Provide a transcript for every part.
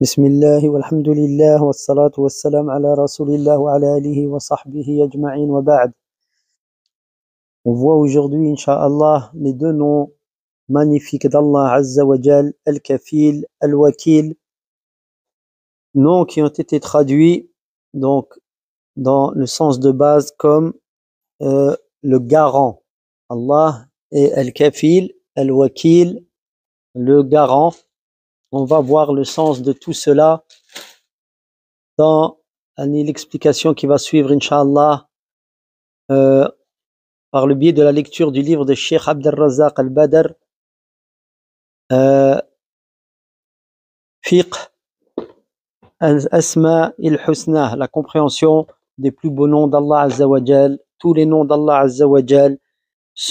بسم الله والحمد لله والصلاة والسلام على رسول الله وعلى آله وصحبه أجمعين وبعد. On voit aujourd'hui, Inch'Allah, les deux noms magnifiques d'Allah Azza wa Jal, Al-Kafil, Al-Wakil, noms qui ont été traduits donc dans le sens de base comme le garant. Allah est Al-Kafil, Al-Wakil, le garant. On va voir le sens de tout cela dans l'explication qui va suivre, Inch'Allah, par le biais de la lecture du livre de Cheikh Abdelrazak Al-Badr, Fiqh Al-Asma il-Husna, la compréhension des plus beaux noms d'Allah Azza wa Jal. Tous les noms d'Allah Azza wa Jal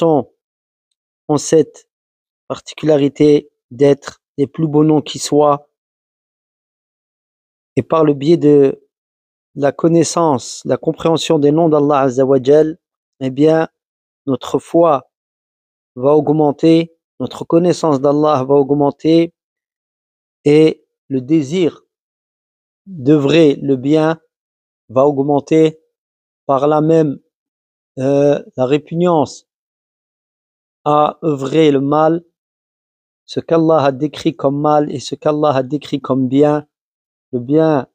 ont cette particularité d'être les plus beaux noms qui soient. Et par le biais de la connaissance, la compréhension des noms d'Allah Azza wa Jal, eh bien, notre foi va augmenter, notre connaissance d'Allah va augmenter et le désir d'œuvrer le bien va augmenter. Par là même, la répugnance à œuvrer le mal, ce qu'Allah a décrit comme mal et ce qu'Allah a décrit comme bien, le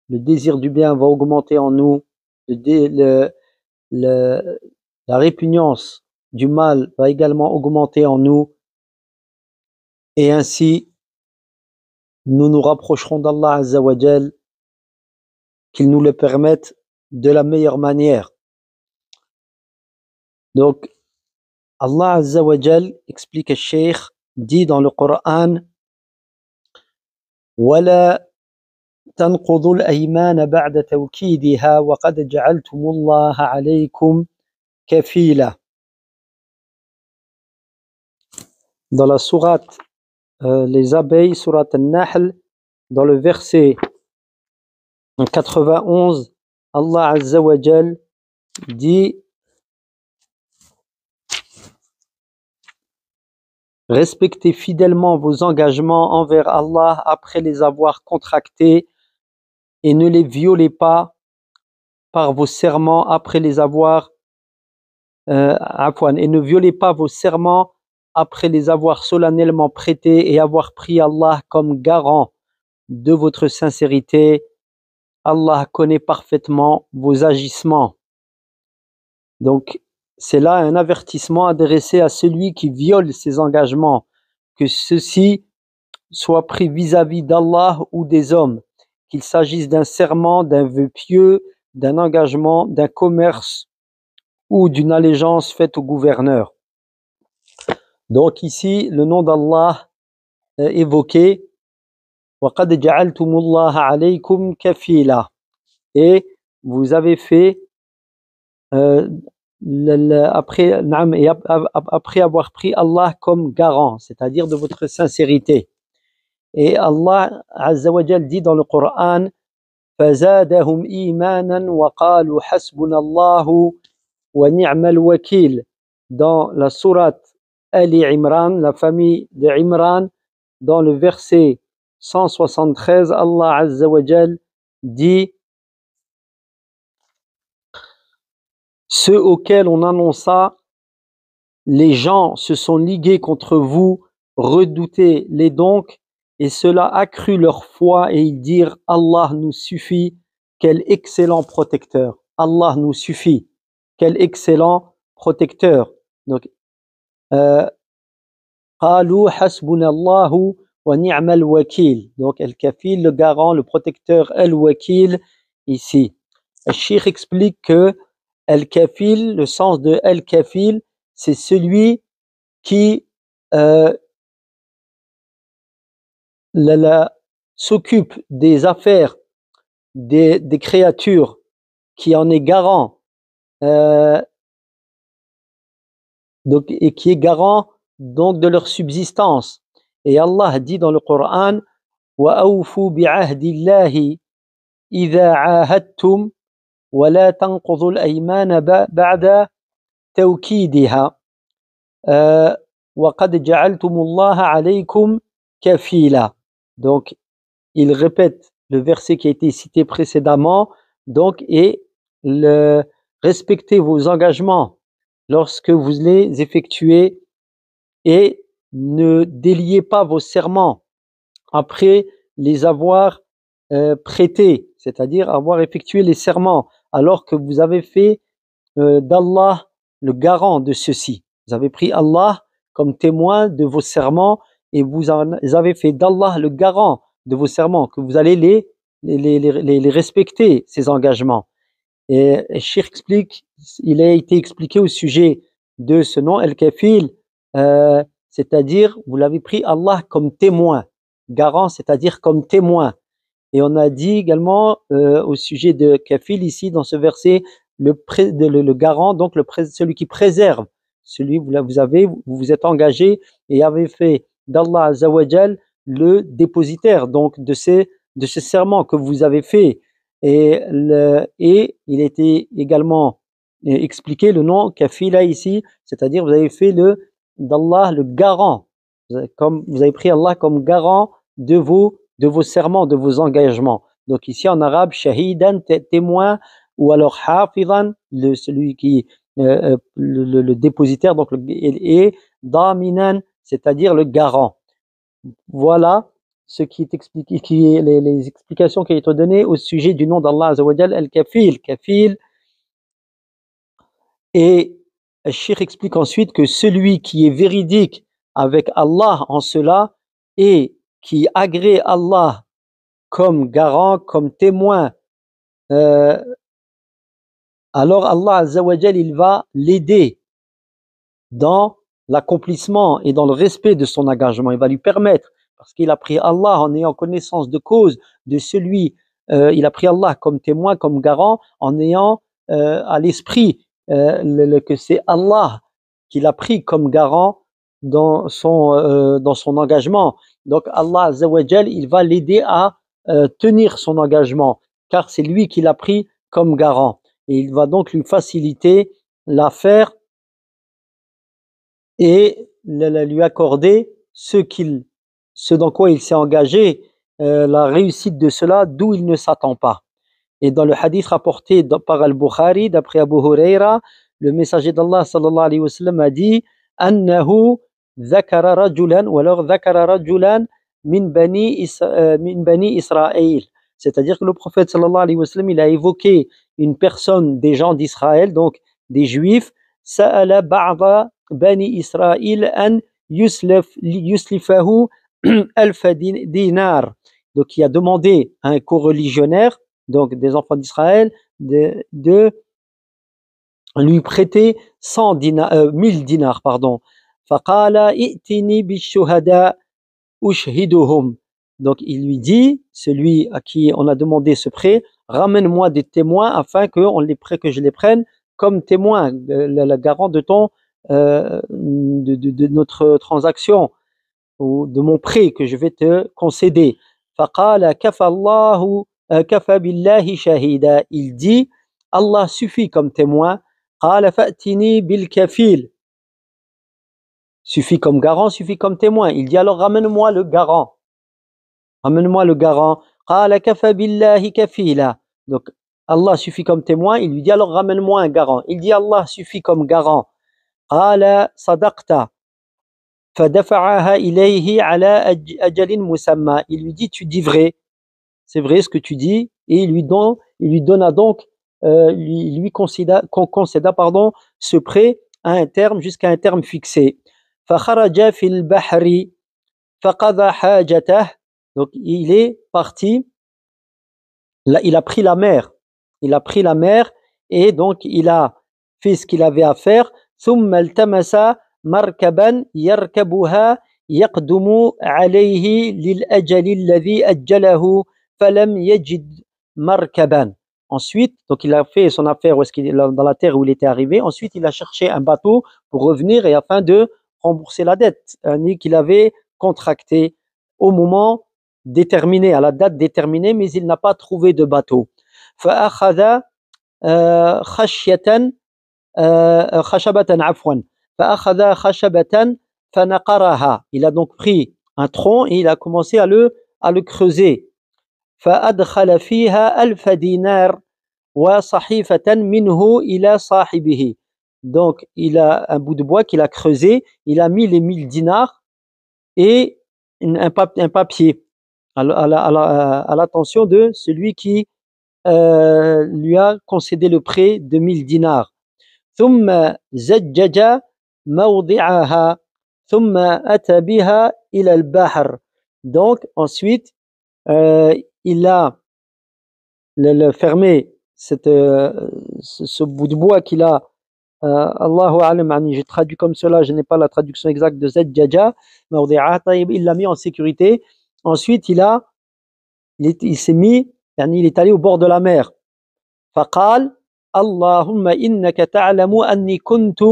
désir du bien va augmenter en nous, la répugnance du mal va également augmenter en nous, et ainsi nous nous rapprocherons d'Allah Azza wa Jal, qu'il nous le permette de la meilleure manière. Donc, Allah Azza wa Jal, explique le Cheikh, dit dans le Coran: وَلَا تَنْقُضُوا الْأَيْمَانَ بَعْدَ تَوْكِيدِهَا وَقَدْ جَعَلْتُمُ اللَّهَ عَلَيْكُمْ كَفِيلًا. Dans la sourate les abeilles, sourate An-Nahl, dans le verset 91, Allah Azza wa Jal dit: respectez fidèlement vos engagements envers Allah après les avoir contractés et ne les violez pas par vos serments après les avoir et ne violez pas vos serments après les avoir solennellement prêtés et avoir pris Allah comme garant de votre sincérité. Allah connaît parfaitement vos agissements. Donc, c'est là un avertissement adressé à celui qui viole ses engagements, que ceux-ci soient pris vis-à-vis d'Allah ou des hommes, qu'il s'agisse d'un serment, d'un vœu pieux, d'un engagement, d'un commerce ou d'une allégeance faite au gouverneur. Donc ici, le nom d'Allah est évoqué, وَقَدْ جَعَلْتُمُ اللَّهَ عَلَيْكُمْ كَفِيلًا, et vous avez fait après avoir pris Allah comme garant, c'est-à-dire de votre sincérité. Et Allah Azza wa Jal dit dans le Coran: فَزَادَهُمْ إِيمَانًا وَقَالُوا حَسْبُنَا اللَّهُ وَنِعْمَ الْوَكِيلُ. Dans la sourate Ali Imran, la famille de Imran, dans le verset 173, Allah Azza wa Jal dit: ceux auxquels on annonça, les gens se sont ligués contre vous, redoutez-les donc, et cela accrut leur foi, et ils dirent: Allah nous suffit, quel excellent protecteur. Allah nous suffit, quel excellent protecteur. Donc, قالوا حسبنا الله ونعم الوكيل. Donc, Al-Kafil, le garant, le protecteur, Al-Wakil, ici. Le Cheikh explique que Al-Kafil, le sens de Al-Kafil, c'est celui qui s'occupe des affaires des créatures, qui en est garant, donc, et qui est garant donc de leur subsistance. Et Allah dit dans le Coran: وَأَوْفُوا بِعَهْدِ اللَّهِ إِذَا عَاهَدتُّمْ وَلَا تَنْقُضُوا الْأَيْمَانَ بَعْدَ تَوْكِيدِهَا وَقَدْ جَعَلْتُمُ اللَّهَ عَلَيْكُمْ كَفِيلًا. Donc il répète le verset qui a été cité précédemment, donc, et respectez vos engagements lorsque vous les effectuez et ne déliez pas vos serments après les avoir prêtés, c'est-à-dire avoir effectué les serments alors que vous avez fait d'Allah le garant de ceci. Vous avez pris Allah comme témoin de vos serments et vous avez fait d'Allah le garant de vos serments, que vous allez les respecter, ces engagements. Et Cheikh explique, il a été expliqué au sujet de ce nom, Al-Kafil, c'est-à-dire vous l'avez pris Allah comme témoin, garant, c'est-à-dire comme témoin. Et on a dit également au sujet de Kafil ici dans ce verset, le garant, donc celui qui préserve, celui vous vous êtes engagé et avez fait d'Allah Azzawajal le dépositaire donc de ce serment que vous avez fait. Et il était également expliqué le nom Kafila ici, c'est-à-dire vous avez fait d'Allah le garant, comme vous avez pris Allah comme garant de vos serments, de vos engagements. Donc ici en arabe, shahidan, témoin, ou alors hafizan, celui qui le dépositaire, donc et daminan, c'est-à-dire le garant. Voilà ce qui est expliqué, les explications qui ont été données au sujet du nom d'Allah Azzawajal, Al-Kafil, Kafil. Et le Cheikh explique ensuite que celui qui est véridique avec Allah en cela et qui agrée Allah comme garant, comme témoin, alors Allah Azzawajal, il va l'aider dans l'accomplissement et dans le respect de son engagement. Il va lui permettre, parce qu'il a pris Allah en ayant connaissance de cause de celui, il a pris Allah comme témoin, comme garant, en ayant à l'esprit que c'est Allah qu'il a pris comme garant dans son engagement. Donc Allah Azzawajal, il va l'aider à tenir son engagement, car c'est lui qui l'a pris comme garant. Et il va donc lui faciliter l'affaire et lui accorder ce dans quoi il s'est engagé, la réussite de cela d'où il ne s'attend pas. Et dans le hadith rapporté par Al-Bukhari, d'après Abu Huraira, le messager d'Allah sallallahu alayhi wa sallam a dit annahu dhakara rajulan ou alors dhakara rajulan min bani Israël. C'est-à-dire que le prophète sallallahu alayhi wa sallam, il a évoqué une personne des gens d'Israël, donc des juifs, sa'ala ba'da bani Israël an yuslifahu alfa dinar. Donc il a demandé à un coreligionnaire, donc des enfants d'Israël, de lui prêter 1000 dinars, pardon. Faqala i'tini bishuhada ushhiduhum. Donc il lui dit, celui à qui on a demandé ce prêt, ramène-moi des témoins afin que je les prenne comme témoins, le garant de de notre transaction ou de mon prêt que je vais te concéder. Faqala kafa billahi shahida. Il dit, Allah suffit comme témoin. Qala fa'tini bil kafil. Suffit comme garant, suffit comme témoin. Il dit alors ramène-moi le garant. Ramène-moi le garant. Qala kafa billahi kafila. Donc Allah suffit comme témoin. Il lui dit alors ramène-moi un garant. Il dit Allah suffit comme garant. Qala sadaqta. فدفعها إليه على أجل مسمى. Il lui dit tu dis vrai, c'est vrai ce que tu dis, et il lui donna donc lui concéda ce prêt à un terme jusqu'à un terme fixé. فخرج في البحر فقضى حاجته. Donc il est parti, là, il a pris la mer et donc il a fait ce qu'il avait à faire. ثم التمس مركبا يركبها يقدم عليه للأجل الذي أجله فلم يجد مركبا. Ensuite, donc il a fait son affaire dans la terre où il était arrivé. Ensuite, il a cherché un bateau pour revenir et afin de rembourser la dette qu'il avait contractée au moment déterminé, à la date déterminée, mais il n'a pas trouvé de bateau. فأخذ خشبة عفوا فأخذ خشبة فنقرها. Il a donc pris un tronc et il a commencé à le creuser, فأدخل فيها 1000 دينار وصحيفة منه إلى صاحبه. Donc, il a un bout de bois qu'il a creusé, il a mis les 1000 dinars et un papier à l'attention de celui qui lui a concédé le prêt de 1000 dinars. ثم زجج موضعها ثم أتى بها إلى البحر. Donc, ensuite, il a fermé ce bout de bois qu'il a. Allahu alam, j'ai traduit comme cela, je n'ai pas la traduction exacte de Zajjaja, il l'a mis en sécurité. Ensuite, il s'est mis, il est allé au bord de la mer. فقال اللهم إنك تعلم أني كنت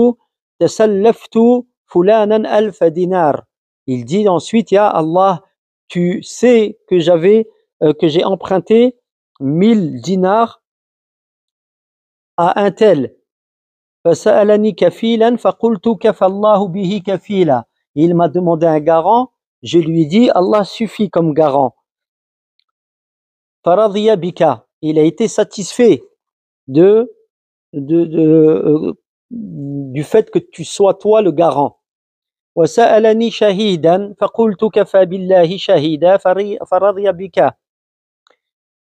تسلفت فلانا 1000 دينار. Il dit ensuite, Ya Allah, tu sais que j'ai emprunté 1000 dinars à un tel. فسألني كفيلا فقلت كفى الله به كفيلا. Il m'a demandé un garant, je lui ai dit Allah suffit comme garant. فرضي بك. Il a été satisfait du fait que tu sois toi le garant. وسألني شهيدا فقلت كفى بالله شهيدا فرضي بك.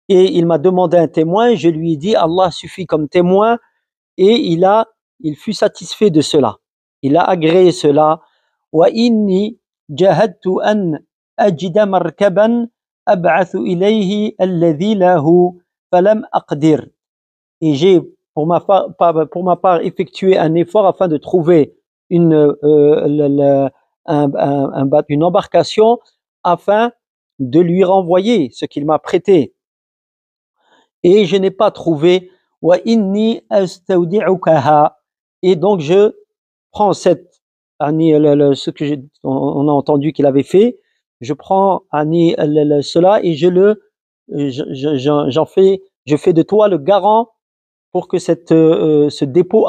Et il m'a demandé un témoin, je lui ai dit Allah suffit comme témoin, et il fut satisfait de cela. Il a agréé cela. وإني جاهدت أن أجد مركبا أبعث إليه الذي له فلم أقدر. Et j'ai pour ma part effectué un effort afin de trouver une embarcation afin de lui renvoyer ce qu'il m'a prêté. Et je n'ai pas trouvé. وإني أستودعكها. Et donc je prends ce que on a entendu qu'il avait fait, je prends cela et je fais de toi le garant pour que ce dépôt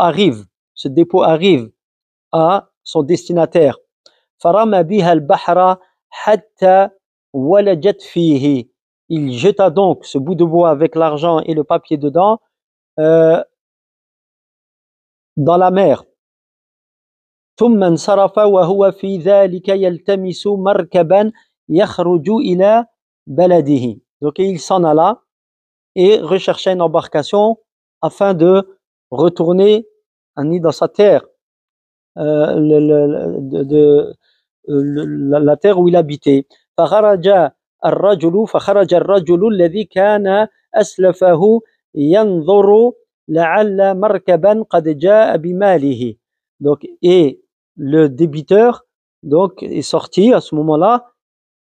arrive à son destinataire. فرمى بها البحر حتى ولجت فيه. Il jeta donc ce bout de bois avec l'argent et le papier dedans dans la mer. ثم انصرف وهو في ذلك يلتمس مركبا يخرج إلى بلده. Donc il s'en alla et rechercha une embarcation afin de retourner dans sa terre, la terre où il habitait. فخرج الرجل الذي كان أسلفه ينظر لعل مركبا قد جاء بماله. Donc, et le débiteur donc est sorti à ce moment-là,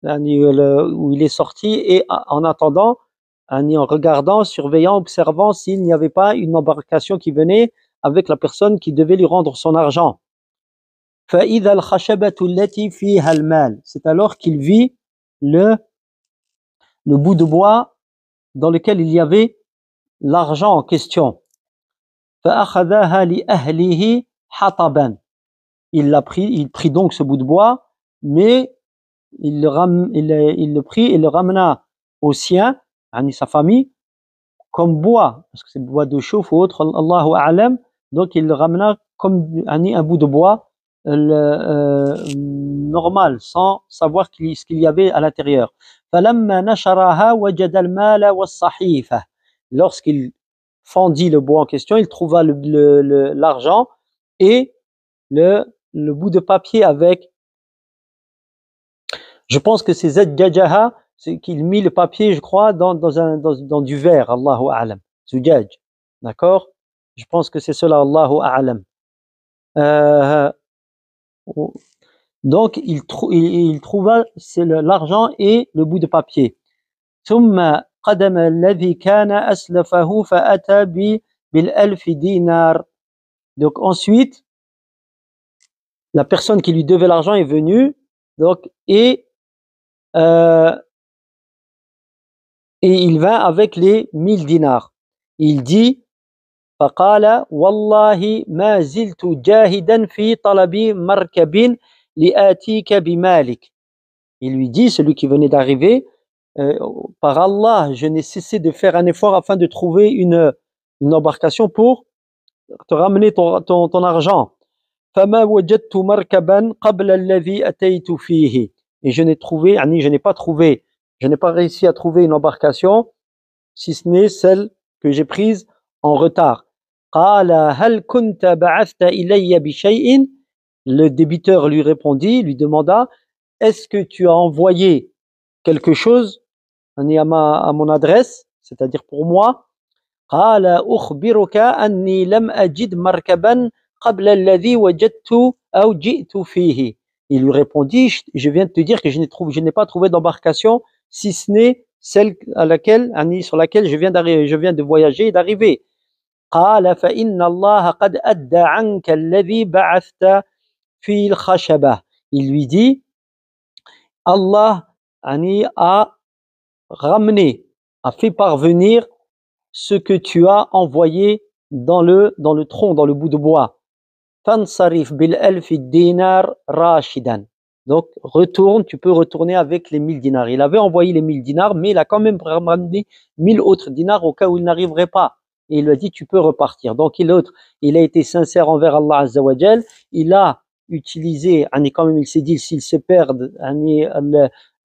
où il est sorti, et en attendant, en regardant, surveillant, observant s'il n'y avait pas une embarcation qui venait avec la personne qui devait lui rendre son argent. فإذا الخشبة التي فيها المال. C'est alors qu'il vit le bout de bois dans lequel il y avait l'argent en question. فأخذها لأهله حطبا. Il prit donc ce bout de bois, mais il le prit et le ramena au sien, sa famille, comme bois, parce que c'est bois de chauffe ou autre, Allahu a'lam. Donc il le ramena comme un bout de bois normal, sans savoir ce qu'il y avait à l'intérieur. فلما نشرها وجد المال والصحيفة. Lorsqu'il fendit le bois en question, il trouva l'argent et le bout de papier avec. Je pense que c'est Zajjajaha, c'est qu'il mit le papier, je crois, dans du verre, Allahu a'lam. Zujaj. D'accord? Je pense que c'est cela, Allahu a'lam. Donc, il trouva l'argent et le bout de papier. ثم قدم الذي كان أسلفه فأتى بالألف دينار. Donc ensuite, la personne qui lui devait l'argent est venue, donc, et il vint avec les 1000 dinars. Il dit فقال والله ما زلت جاهدا في طلب مركب لآتيك بمالك. Il lui dit, celui qui venait d'arriver, par Allah, je n'ai cessé de faire un effort afin de trouver une embarcation pour te ramener ton argent. فما وجدت مركبا قبل الذي أتيت فيه. Et je n'ai pas trouvé, je n'ai pas réussi à trouver une embarcation, si ce n'est celle que j'ai prise en retard. قال هل كنت بعثت إلي بشيء. Le débiteur lui répondit, lui demanda, est-ce que tu as envoyé quelque chose à mon adresse, c'est-à-dire pour moi. قال أخبرك أني لم أجد مركبا قبل الذي وجدت أو جئت فيه. Il lui répondit, je viens de te dire que je n'ai pas trouvé d'embarcation, si ce n'est celle sur laquelle je viens de voyager et d'arriver. قال فإن الله قد أدى عنك الذي بعثت في الخشبة. Il lui dit, Allah a ramené, a fait parvenir ce que tu as envoyé dans le tronc, dans le bout de bois. Fansarif bil alfi dinar rashidan. Donc tu peux retourner avec les 1000 dinars. Il avait envoyé les 1000 dinars, mais il a quand même ramené 1000 autres dinars au cas où il n'arriverait pas. Et il lui a dit, tu peux repartir. Donc il a été sincère envers Allah Azza wa Jal. Il a utilisé, quand même il s'est dit, s'ils se perdent,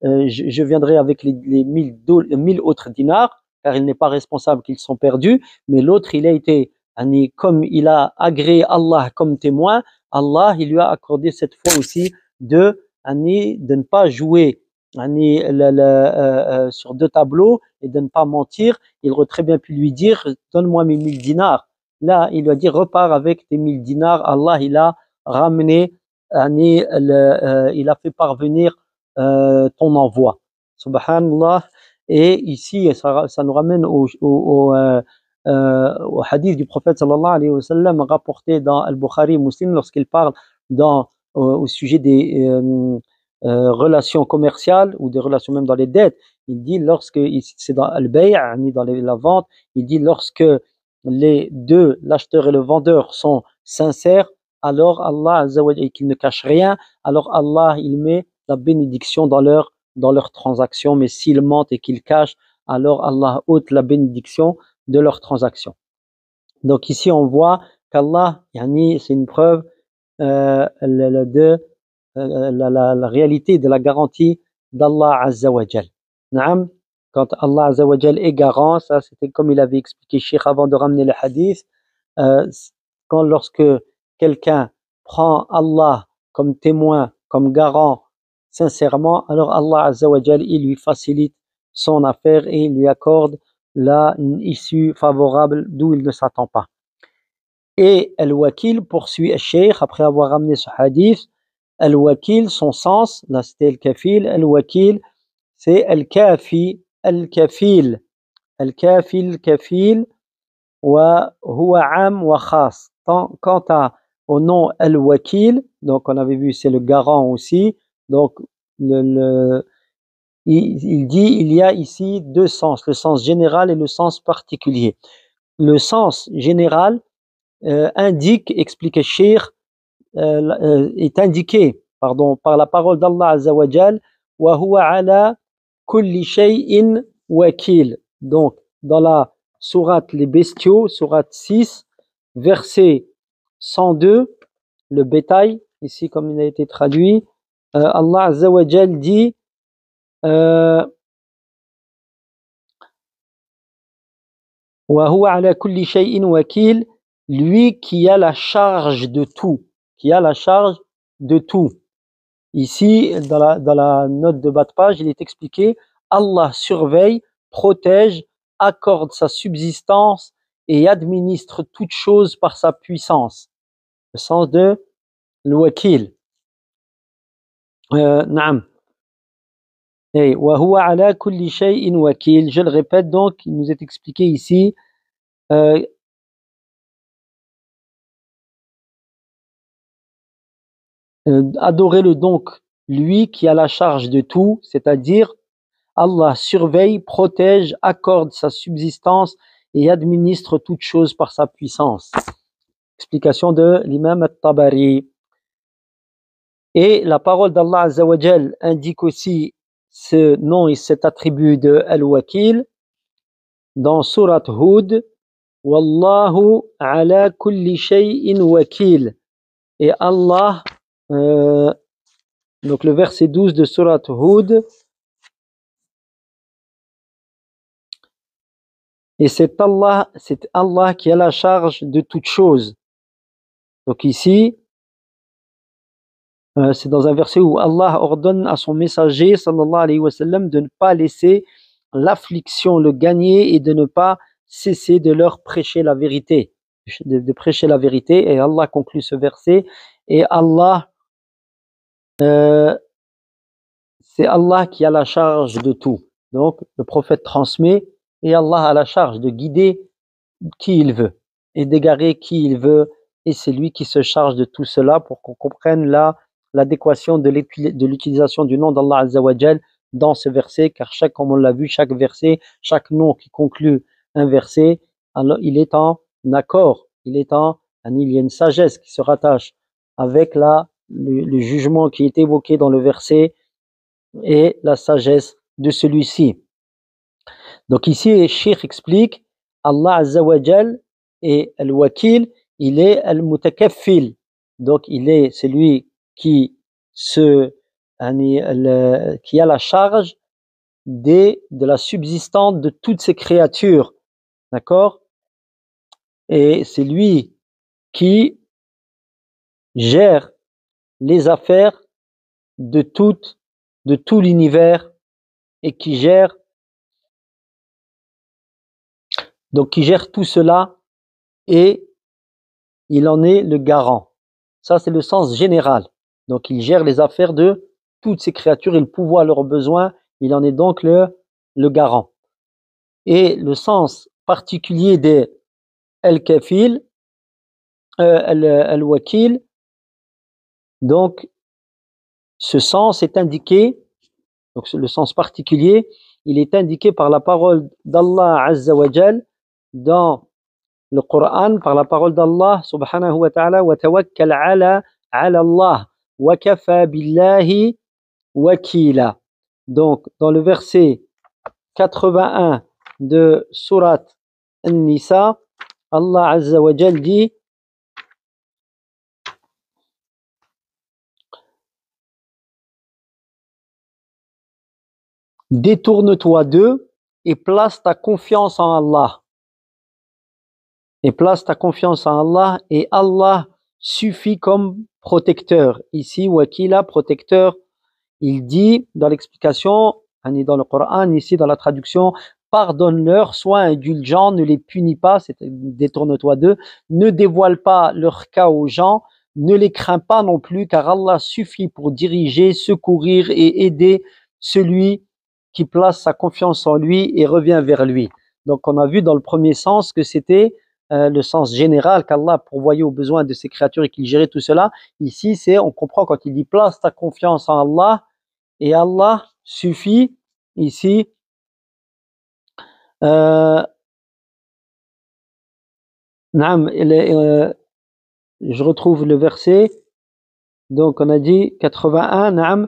je viendrai avec les 1000 autres dinars, car il n'est pas responsable qu'ils sont perdus. Mais l'autre, il a été, comme il a agréé Allah comme témoin, Allah, il lui a accordé cette fois aussi de ne pas jouer sur deux tableaux et de ne pas mentir. Il aurait très bien pu lui dire, donne-moi mes 1000 dinars. Là, il lui a dit, repars avec tes 1000 dinars. Allah, il a ramené, il a fait parvenir ton envoi. Subhanallah. Et ici, ça nous ramène au hadith du prophète sallallahu alayhi wa sallam rapporté dans Al-Bukhari Muslim lorsqu'il parle au sujet des relations commerciales ou des relations même dans les dettes. Il dit c'est dans Al-Bay', dans la vente, il dit lorsque les deux, l'acheteur et le vendeur, sont sincères, alors Allah Azza wa Jalla, et qu'ils ne cachent rien, alors Allah il met la bénédiction dans leur transaction. Mais s'ils mentent et qu'ils cachent, alors Allah ôte la bénédiction de leur transaction. Donc ici on voit qu'Allah, c'est une preuve de la réalité de la garantie d'Allah Azza wa Jal. Naam, quand Allah Azza wa Jal est garant, ça c'était comme il avait expliqué Cheikh avant de ramener le hadith, lorsque quelqu'un prend Allah comme témoin, comme garant sincèrement, alors Allah Azza wa Jal, il lui facilite son affaire et il lui accorde une issue favorable d'où il ne s'attend pas. Et Al-Wakil poursuit Al-Sheikh après avoir ramené ce hadith. Al-Wakil, son sens, là c'était Al-Kafil, Al-Wakil, c'est Al-Kafi, Al-Kafil, Al-Kafil, Kafil, wa huwa am wa khas. Quant au nom Al-Wakil, donc on avait vu c'est le garant aussi, donc il dit il y a ici deux sens, le sens général et le sens particulier. Le sens général explique le Cheikh, est indiqué par la parole d'Allah Azza wa Jal, wa huwa ala kulli shay'in wakil. Donc dans la sourate Les Bestiaux, sourate 6, verset 102, le bétail, ici comme il a été traduit, Allah Azza wa Jal dit wa huwa ala kulli shay'in wakil, lui qui a la charge de tout, Ici, dans la note de bas de page, il est expliqué, Allah surveille, protège, accorde sa subsistance et administre toutes choses par sa puissance. Le sens de l'wakil. Naam. Et wa huwa ala kulli shay'in wakil. Je le répète donc, il nous est expliqué ici, adorez-le donc, lui qui a la charge de tout, c'est-à-dire Allah surveille, protège, accorde sa subsistance et administre toutes choses par sa puissance. Explication de l'imam At-Tabari. Et la parole d'Allah Azza wa Jal indique aussi ce nom et cet attribut de Al-Wakil dans Surat Hud. Wallahu ala kulli shay'in wakil. Et Allah, donc le verset 12 de Surat Hud, et c'est Allah qui a la charge de toutes choses. Donc ici, c'est dans un verset où Allah ordonne à son messager, sallallahu alayhi wa sallam, de ne pas laisser l'affliction le gagner et de ne pas cesser de leur prêcher la vérité. De prêcher la vérité. Et Allah conclut ce verset. Et Allah, c'est Allah qui a la charge de tout. Donc, le prophète transmet et Allah a la charge de guider qui il veut et d'égarer qui il veut. Et c'est lui qui se charge de tout cela pour qu'on comprenne l'adéquation de l'utilisation du nom d'Allah Azza wa Jal dans ce verset, car comme on l'a vu, chaque verset, chaque nom qui conclut un verset, alors il est en accord, il y a une sagesse qui se rattache avec le jugement qui est évoqué dans le verset et la sagesse de celui-ci. Donc ici, le Cheikh explique, Allah Azza wa Jal est Al-Wakil, il est Al-Mutakaffil. Donc il est celui qui a la charge de la subsistance de toutes ces créatures. D'accord? Et c'est lui qui gère les affaires de tout l'univers et qui gère tout cela et il en est le garant. Ça, c'est le sens général. Donc, il gère les affaires de toutes ces créatures et le pouvoir à leurs besoins. Il en est donc le garant. Et le sens particulier des Al-Kafil, Al-Wakil, donc, ce sens est indiqué, donc le sens particulier, il est indiqué par la parole d'Allah Azza wa Jal dans le Coran, par la parole d'Allah subhanahu wa ta'ala, wa tawakkal ala Allah wa kafa billahi wakila. Donc dans le verset 81 de Surat An-Nisa, Allah Azza wa Jal dit: détourne-toi d'eux et place ta confiance en Allah. Et place ta confiance en Allah, et Allah suffit comme protecteur. Ici, Wakila, protecteur, il dit dans l'explication, dans le Coran, ici dans la traduction, pardonne-leur, sois indulgent, ne les punis pas, détourne-toi d'eux, ne dévoile pas leur cas aux gens, ne les crains pas non plus, car Allah suffit pour diriger, secourir et aider celui qui place sa confiance en lui et revient vers lui. Donc on a vu dans le premier sens que c'était le sens général qu'Allah pourvoyait aux besoins de ses créatures et qu'il gérait tout cela. Ici, on comprend quand il dit place ta confiance en Allah et Allah suffit. Ici, je retrouve le verset. Donc on a dit 81,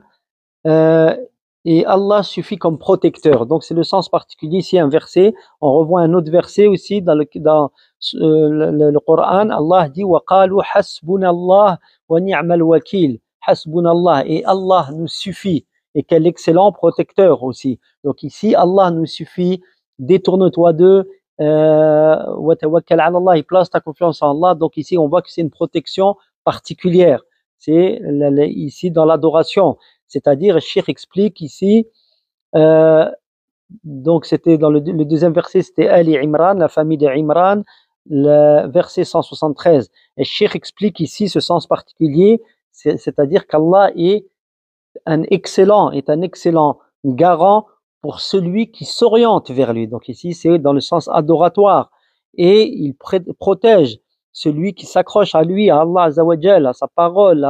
et Allah suffit comme protecteur. Donc c'est le sens particulier ici, un verset. On revoit un autre verset aussi dans le Coran. Allah dit: wa qalu hasbunallah wa ni'mal wakil. Hasbunallah, et Allah nous suffit, et quel excellent protecteur aussi. Donc ici, Allah nous suffit, détourne-toi d'eux, wa tawakkal ala Allah, et place ta confiance en Allah. Donc ici, on voit que c'est une protection particulière. C'est ici dans l'adoration. C'est-à-dire, le Cheikh explique ici, donc c'était dans le deuxième verset, c'était Ali Imran, la famille d'Imran, le verset 173. Et le Cheikh explique ici ce sens particulier, c'est-à-dire qu'Allah est un excellent garant pour celui qui s'oriente vers lui. Donc ici, c'est dans le sens adoratoire. Et il protège celui qui s'accroche à lui, à Allah Azza wa Jal, à sa parole,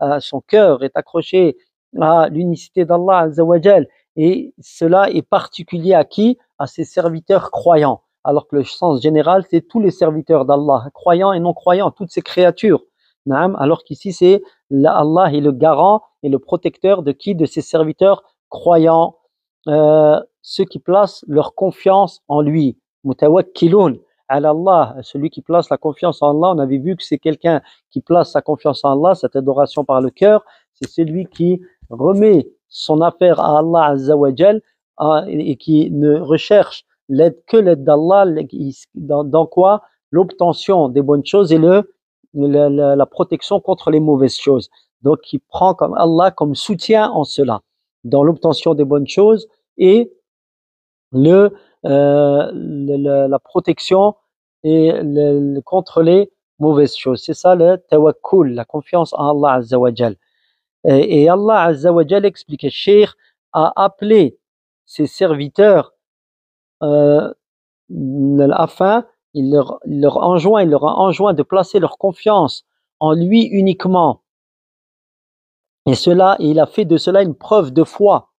à son cœur est accroché à l'unicité d'Allah Azza wa Jal. Et cela est particulier à qui? À ses serviteurs croyants. Alors que le sens général, c'est tous les serviteurs d'Allah, croyants et non croyants, toutes ces créatures. Alors qu'ici, c'est Allah est le garant et le protecteur de qui? De ses serviteurs croyants. ceux qui placent leur confiance en lui. Mutawakkilun ala Allah, celui qui place la confiance en Allah. On avait vu que c'est quelqu'un qui place sa confiance en Allah, cette adoration par le cœur. C'est celui qui remet son affaire à Allah Azza wa Jal et qui ne recherche l'aide d'Allah. Dans quoi? L'obtention des bonnes choses et la protection contre les mauvaises choses. Donc, il prend comme Allah comme soutien en cela, dans l'obtention des bonnes choses et la protection et contre les mauvaises choses. C'est ça le tawakkul, la confiance en Allah Azza wa Jal. Et Allah Azza wa Jal explique, le Cheikh a appelé ses serviteurs afin, il leur a enjoint de placer leur confiance en lui uniquement. Et il a fait de cela une preuve de foi.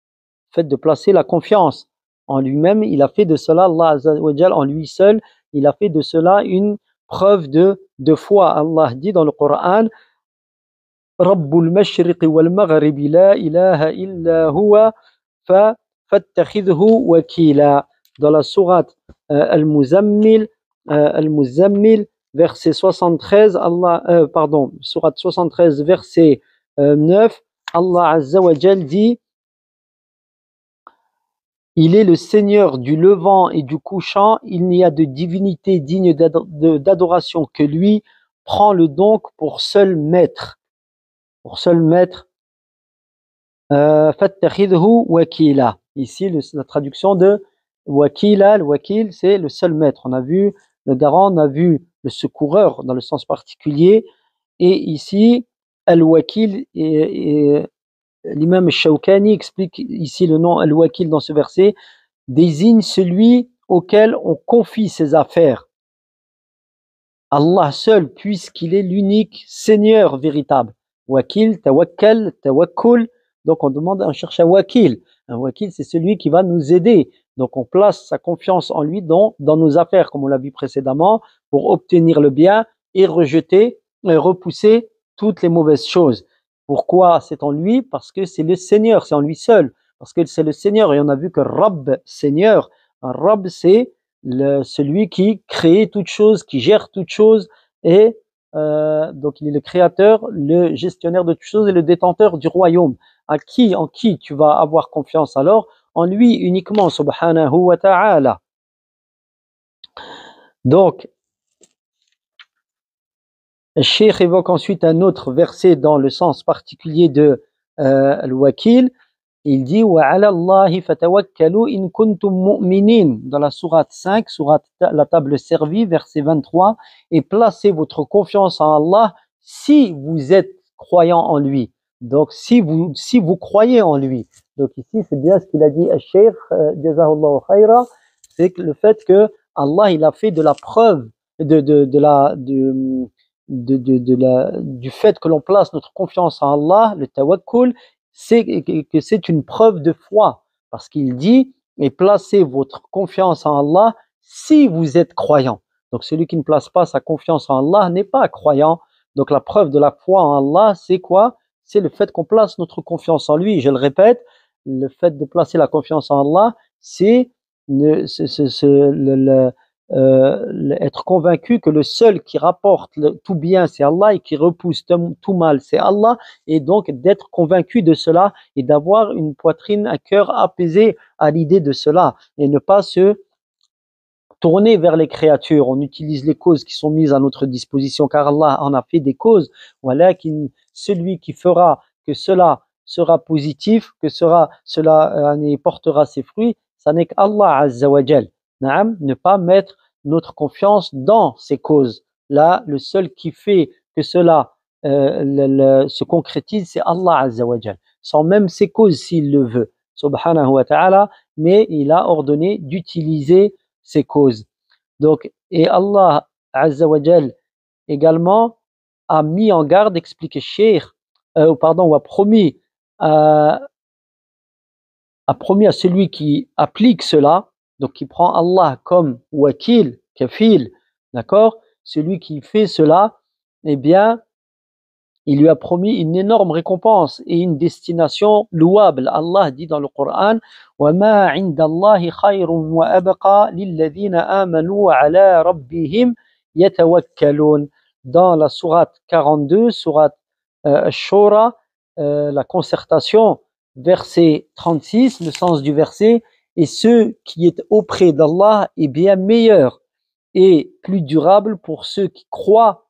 Le fait de placer la confiance en lui-même, il a fait de cela, Allah Azza wa Jal, en lui seul, il a fait de cela une preuve de foi. Allah dit dans le Coran, Rabbul mashriqi wal maghribi la ilaha illa huwa fattakhidhu wakila. Dans la sourate Al-Muzammil, verset 73, sourate 73, verset 9, Allah Azza wa Jal dit, il est le Seigneur du levant et du couchant, il n'y a de divinité digne d'adoration que lui, prends-le donc pour seul maître. Fattakhidhu wakila. Ici, la traduction de wakila, le wakil, c'est le seul maître. On a vu le garant, on a vu le secoureur dans le sens particulier. Et ici, al-wakil, l'imam Shawkani explique ici le nom al-wakil dans ce verset, désigne celui auquel on confie ses affaires. Allah seul, puisqu'il est l'unique Seigneur véritable. Wakil, tawakkal, tawakkul. Donc on cherche un wakil. Un wakil, c'est celui qui va nous aider. Donc on place sa confiance en lui dans nos affaires, comme on l'a vu précédemment, pour obtenir le bien et repousser toutes les mauvaises choses. Pourquoi c'est en lui? Parce que c'est le Seigneur, c'est en lui seul. Parce que c'est le Seigneur. Et on a vu que Rabb, Seigneur, Rabb, c'est celui qui crée toute chose, qui gère toute chose, et donc il est le créateur, le gestionnaire de toutes choses et le détenteur du royaume. En qui tu vas avoir confiance alors? En lui uniquement, subhanahu wa ta'ala. Donc, le Cheikh évoque ensuite un autre verset dans le sens particulier de al-wakil. Il dit وَعَلَى اللَّهِ فَتَوَكَّلُوا إِن كُنتُم مُؤْمِنِينَ dans la sourate 5, sourate la table servie, verset 23, et placez votre confiance en Allah si vous êtes croyant en lui. Donc si vous croyez en lui. Donc ici c'est bien ce qu'il a dit à Cheikh Jazahullahu Khaira, c'est que le fait que Allah il a fait de la preuve du fait que l'on place notre confiance en Allah, le tawakkul, c'est que c'est une preuve de foi, parce qu'il dit, et placez votre confiance en Allah si vous êtes croyant. Donc celui qui ne place pas sa confiance en Allah n'est pas croyant. Donc la preuve de la foi en Allah, c'est quoi? C'est le fait qu'on place notre confiance en lui. Je le répète, le fait de placer la confiance en Allah, c'est être convaincu que le seul qui rapporte tout bien, c'est Allah, et qui repousse tout mal, c'est Allah, et donc d'être convaincu de cela et d'avoir une poitrine, un cœur apaisé à l'idée de cela, et ne pas se tourner vers les créatures. On utilise les causes qui sont mises à notre disposition, car Allah en a fait des causes. Voilà, celui qui fera que cela sera positif, que cela portera ses fruits, ça n'est qu'Allah Azza wa Jal. Ne pas mettre notre confiance dans ces causes. Là, le seul qui fait que cela se concrétise, c'est Allah Azza wa Jal. Sans même ces causes s'il le veut, subhanahu wa ta'ala, mais il a ordonné d'utiliser ces causes. Donc, et Allah Azza wa Jal également a mis en garde, explique Cheikh, ou a promis à celui qui applique cela, donc qui prend Allah comme wakil, kafil, d'accord, celui qui fait cela, eh bien, il lui a promis une énorme récompense et une destination louable. Allah dit dans le Coran وَمَا عِنْدَ اللَّهِ خَيْرٌ وَأَبْقَى لِلَّذِينَ آمَنُوا وَعَلَى رَبِّهِمْ يَتَوَكَّلُونَ. Dans la sourate 42, sourate Shura, la concertation, verset 36, le sens du verset, et ce qui est auprès d'Allah est bien meilleur et plus durable pour ceux qui croient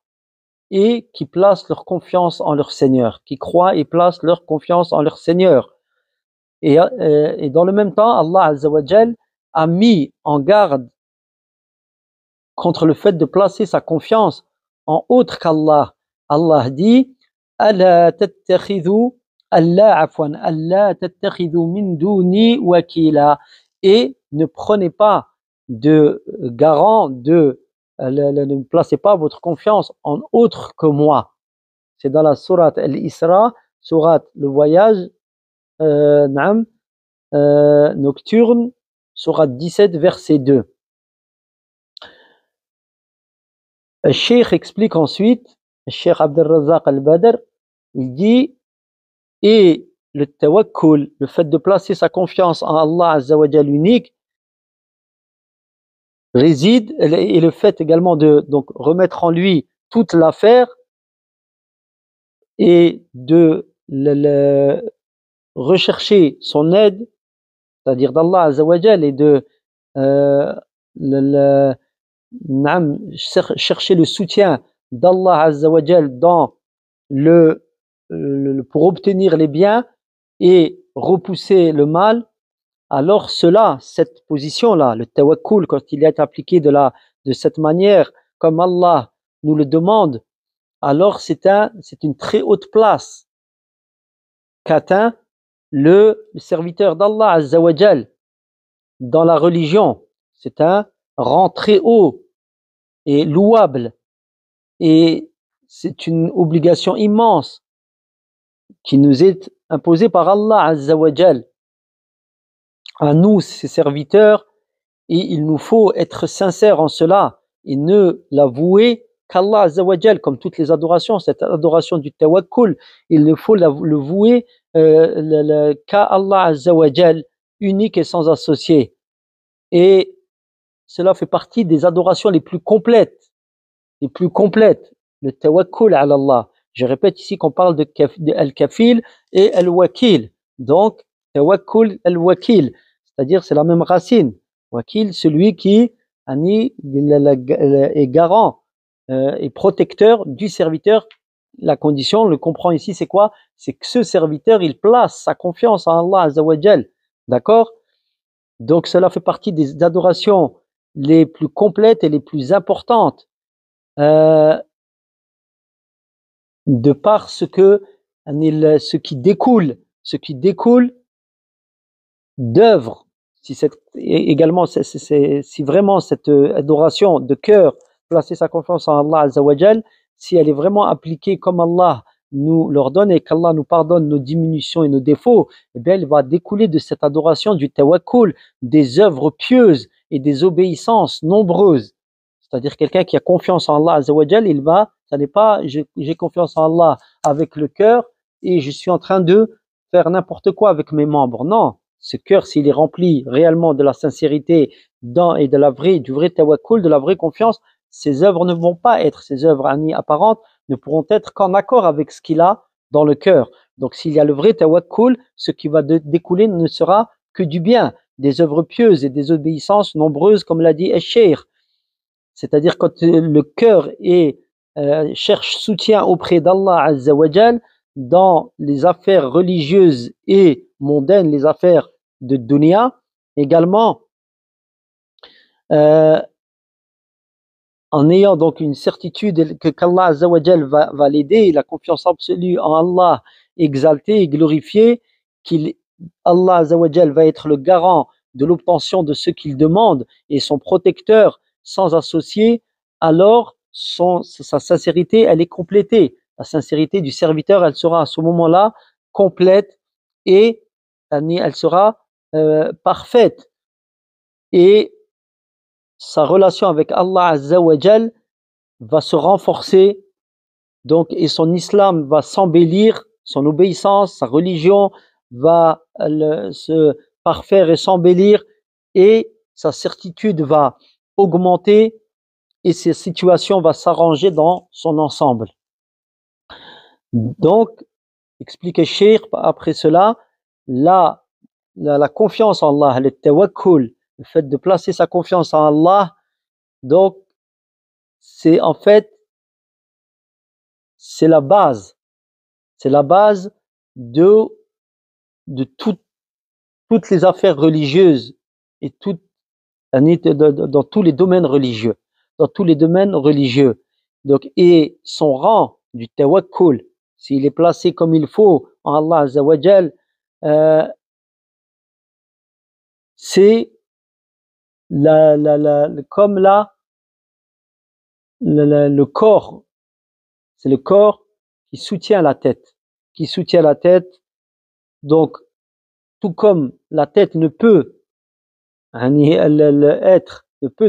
et qui placent leur confiance en leur Seigneur, qui croient et placent leur confiance en leur Seigneur. Et dans le même temps, Allah Azza wa Jal a mis en garde contre le fait de placer sa confiance en autre qu'Allah. Allah dit أَلَا تَتَّخِذُوا أَلَّا تَتَّخِذُوا مِن دُونِي وَكِيلًا. Et ne prenez pas de garant, ne placez pas votre confiance en autre que moi. C'est dans la sourate Al-Isra, sourate le voyage nocturne, sourate 17, verset 2. Le Cheikh explique ensuite, le Cheikh Abdel Razak al-Badr, il dit, et le tawakkul, le fait de placer sa confiance en Allah Azza wa Jal unique, réside, et le fait également de donc remettre en lui toute l'affaire et de rechercher son aide, c'est-à-dire d'Allah Azza wa Jal, et de chercher le soutien d'Allah Azza wa Jal dans pour obtenir les biens et repousser le mal. Alors cette position-là, le tawakkul, quand il est appliqué de cette manière, comme Allah nous le demande, alors c'est une très haute place qu'atteint le serviteur d'Allah Azza wa Jal dans la religion. C'est un rang très haut et louable, et c'est une obligation immense qui nous est imposée par Allah Azza wa Jal à nous, ses serviteurs, et il nous faut être sincères en cela et ne l'avouer qu'Allah Azza wa Jal, comme toutes les adorations, cette adoration du tawakkul, il ne faut le vouer qu'à Allah Azza wa Jal, unique et sans associé. Et cela fait partie des adorations les plus complètes, le tawakkul ala Allah. Je répète ici qu'on parle de al-kafil et al-wakil. Donc, tawakkul al-wakil, c'est-à-dire c'est la même racine. Wakil, celui qui est garant et protecteur du serviteur. La condition, on le comprend ici, c'est quoi? C'est que ce serviteur, il place sa confiance en Allah Azza wa Jal. D'accord? Donc, cela fait partie des adorations les plus complètes et les plus importantes. De par ce qui découle d'œuvres, si vraiment cette adoration de cœur, placer sa confiance en Allah Azza wa Jal, si elle est vraiment appliquée comme Allah nous l'ordonne et qu'Allah nous pardonne nos diminutions et nos défauts, eh bien, elle va découler de cette adoration du tawakkul des œuvres pieuses et des obéissances nombreuses. C'est-à-dire quelqu'un qui a confiance en Allah Azza wa Jal, ça n'est pas j'ai confiance en Allah avec le cœur et je suis en train de faire n'importe quoi avec mes membres. Non, ce cœur, s'il est rempli réellement de la sincérité et du vrai tawakkul, de la vraie confiance, ces œuvres ne vont pas être, ces œuvres apparentes ne pourront être qu'en accord avec ce qu'il a dans le cœur. Donc s'il y a le vrai tawakkul, ce qui va découler ne sera que du bien, des œuvres pieuses et des obéissances nombreuses, comme l'a dit Al-Cheikh. C'est-à-dire quand le cœur cherche soutien auprès d'Allah Azza wa Jal dans les affaires religieuses et mondaines, les affaires de dunya, également en ayant donc une certitude qu'Allah Azza wa Jal va l'aider, la confiance absolue en Allah exalté et glorifié, Allah Azza wa Jal va être le garant de l'obtention de ce qu'il demande et son protecteur sans associé, alors sa sincérité, elle est complétée. La sincérité du serviteur, elle sera à ce moment-là complète et elle sera parfaite. Et sa relation avec Allah Azza wa Jal va se renforcer Donc, et son islam va s'embellir, son obéissance, sa religion va se parfaire et s'embellir, et sa certitude va augmenter, et sa situation va s'arranger dans son ensemble. Donc, explique Cheikh après cela, la confiance en Allah, le tawakkul, le fait de placer sa confiance en Allah, donc c'est en fait, c'est la base de toutes les affaires religieuses, et dans tous les domaines religieux, Donc, et son rang du tawakkul, s'il est placé comme il faut en Allah Azza wa Jal, c'est comme le corps, c'est le corps qui soutient la tête, Donc, tout comme la tête ne peut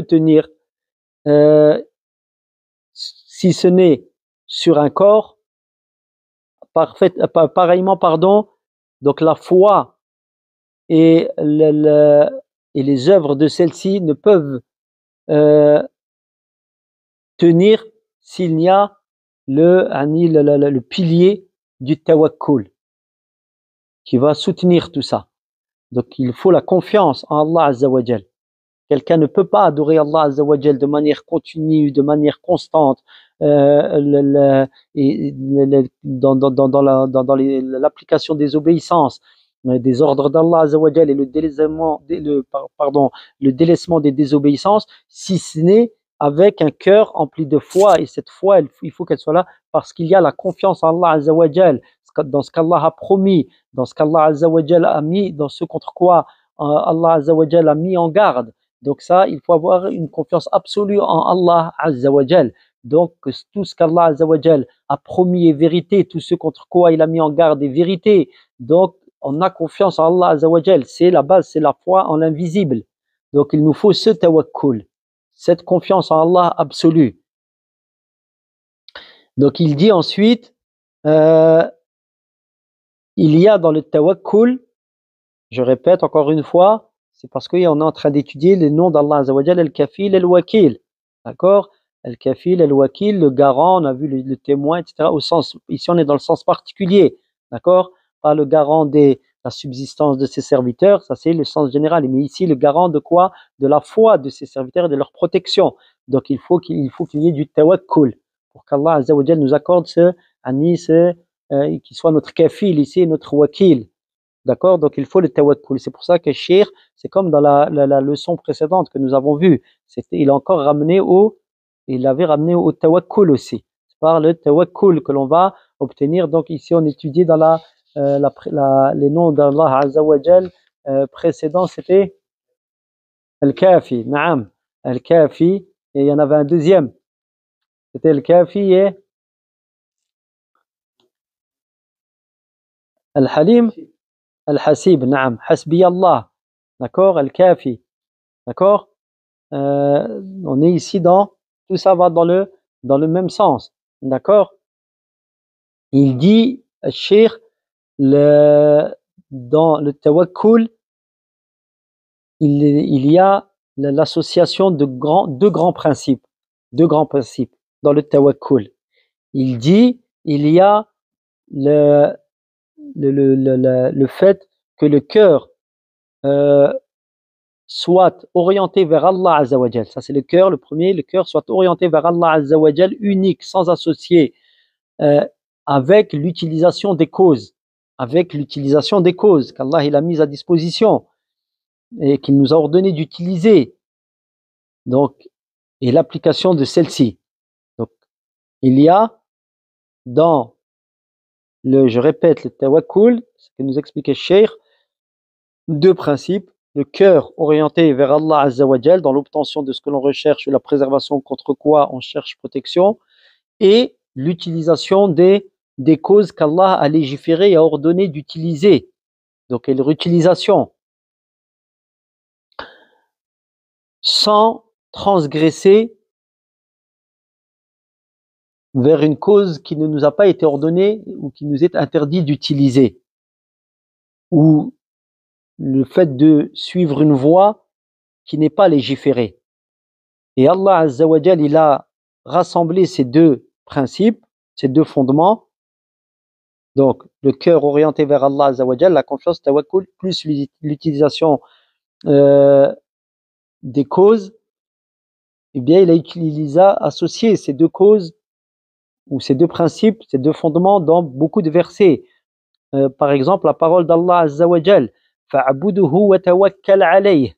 tenir, si ce n'est sur un corps, pareillement, donc la foi et les œuvres de celle-ci ne peuvent tenir s'il n'y a le pilier du tawakkul qui va soutenir tout ça. Donc il faut la confiance en Allah Azza wa Jal. Quelqu'un ne peut pas adorer Allah Azza wa Jal de manière continue, de manière constante, dans l'application des obéissances, des ordres d'Allah Azza wa Jal, et le délaissement des désobéissances, si ce n'est avec un cœur empli de foi. Et cette foi, il faut qu'elle soit là parce qu'il y a la confiance en Allah Azza wa Jal, dans ce qu'Allah a promis, dans ce qu'Allah Azza wa Jal a mis, dans ce contre quoi Allah Azza wa Jal a mis en garde. Donc ça, il faut avoir une confiance absolue en Allah Azza wa Jal. Donc tout ce qu'Allah Azza wa Jal a promis est vérité, tout ce contre quoi il a mis en garde est vérité. Donc on a confiance en Allah Azza wa Jal. C'est la base, c'est la foi en l'invisible. Donc il nous faut ce tawakkul, cette confiance en Allah absolue. Donc il dit ensuite, il y a dans le tawakkul, je répète encore une fois, c'est parce qu'on est en train d'étudier les noms d'Allah Azza wa Jal, Al-Kafil, Al-Wakil. D'accord? Al-Kafil, Al-Wakil, le garant, on a vu le témoin, etc. Ici, on est dans le sens particulier. D'accord? Pas le garant de la subsistance de ses serviteurs, ça c'est le sens général. Mais ici, le garant de quoi? De la foi de ses serviteurs et de leur protection. Donc, il faut qu'il y ait du tawakkul pour qu'Allah Azza wa Jal nous accorde qui soit notre kafil ici, notre wakil. D'accord? Donc il faut le tawakkul. C'est pour ça que Cheikh, c'est comme dans la leçon précédente que nous avons vue. Il avait ramené au tawakkul aussi. C'est par le tawakkul que l'on va obtenir. Donc ici on étudie dans les noms d'Allah Azza wa Jal précédents, c'était Al-Kafi, Naam, Al-Kafi, et il y en avait un deuxième. C'était Al-Kafi et Al-Halim. Al-Hasib, naam, Hasbi Allah, d'accord, Al-Kafi, d'accord, on est ici tout ça va dans le même sens, d'accord. Il dit, Cheikh, dans le tawakkul, il y a l'association de deux grands principes dans le tawakkul. Il dit, il y a le fait que le cœur soit orienté vers Allah Azza wa Jal. Ça c'est le cœur, le premier, le cœur soit orienté vers Allah Azza wa Jal, unique, sans associer, avec l'utilisation des causes, qu'Allah il a mises à disposition et qu'il nous a ordonné d'utiliser. Donc, et l'application de celle-ci. Donc, il y a dans je répète, le tawakkul, ce que nous expliquait Cheikh, deux principes: le cœur orienté vers Allah Azza wa Jal dans l'obtention de ce que l'on recherche, la préservation contre quoi on cherche protection, et l'utilisation des causes qu'Allah a légiféré et a ordonné d'utiliser. Donc, et leur utilisation sans transgresser vers une cause qui ne nous a pas été ordonnée ou qui nous est interdit d'utiliser, ou le fait de suivre une voie qui n'est pas légiférée. Et Allah Azza wa Jal, il a rassemblé ces deux principes, ces deux fondements, donc le cœur orienté vers Allah Azza wa Jal, la confiance, tawakkul, plus l'utilisation des causes, eh bien il a associé ces deux causes ou ces deux principes, ces deux fondements dans beaucoup de versets. Par exemple, la parole d'Allah Azza wa Jal, fa'buduhu wa tawakkal alayh.